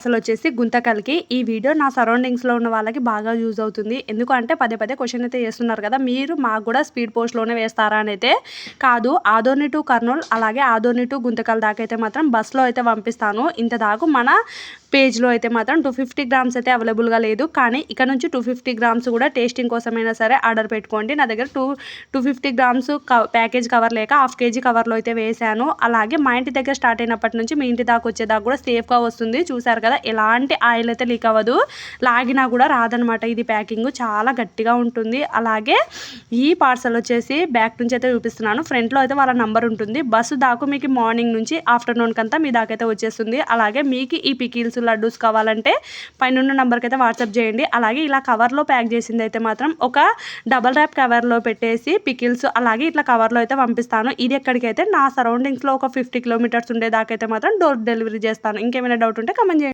అసలొచ్చేసి గుంతకల్‌కి ఈ వీడియో నా సరౌండింగ్స్‌లో ఉన్న వాళ్ళకి బాగా యూజ్ అవుతుంది. ఎందుకంటే పదే పదే క్వెషన్ అయితే చేస్తున్నారు కదా! మీరు మాకు కూడా స్పీడ్ పోస్ట్‌లోనే వేస్తారా అనైతే కాదు. ఆదోని టు కర్నూల్ అలాగే ఆదోని టు గుంతకల్ దాకా అయితే మాత్రం బస్‌లో అయితే పంపిస్తాను. ఇంత దాకా మన పేజ్‌లో అయితే మాత్రం 250 గ్రామ్స్ అయితే అవైలబుల్‌గా లేదు. కానీ ఇక నుంచి 250 గ్రామ్స్ కూడా టేస్టింగ్ కోసమైనా సరే ఆర్డర్ పెట్టుకోండి. నా దగ్గర 250 గ్రామ్స్ ప్యాకేజ్ కవర్ లేక హాఫ్ కేజీ కవర్‌లో అయితే వేశాను. అలాగే మా ఇంటి దగ్గర స్టార్ట్ అయినప్పటి నుంచి మీ ఇంటి దాకా వచ్చేదాకా కూడా సేఫ్‌గా వస్తుంది. చూసారు కదా! ఎలాంటి ఆయిల్ అయితే లీక్ అవ్వదు. లాగినా కూడా రాదనమాట. ఇది ప్యాకింగ్ చాలా గట్టిగా ఉంటుంది. అలాగే ఈ పార్సల్ వచ్చేసి బ్యాక్ నుంచి అయితే చూపిస్తున్నాను. ఫ్రంట్‌లో అయితే వాళ్ళ నంబర్ ఉంటుంది. బస్సు దాకా మీకు మార్నింగ్ నుంచి ఆఫ్టర్‌నూన్ కంతా మీ దాకా అయితే వచ్చేస్తుంది. అలాగే మీకు ఈ పికిల్స్ లడ్డూస్ కావాలంటే పైనున్న నంబర్కి అయితే వాట్సాప్ చేయండి. అలాగే ఇలా కవర్లో ప్యాక్ చేసింది అయితే మాత్రం ఒక డబల్ ర్యాప్ కవర్లో పెట్టేసి పికిల్స్ అలాగే ఇట్లా కవర్లో అయితే పంపిస్తాను. ఇది ఎక్కడికైతే నా సరౌండింగ్స్‌లో ఒక 50 కిలోమీటర్స్ ఉండేదాకైతే మాత్రం డోర్ డెలివరీ చేస్తాను. ఇంకేమైనా డౌట్ ఉంటే కామెంట్ చేయండి.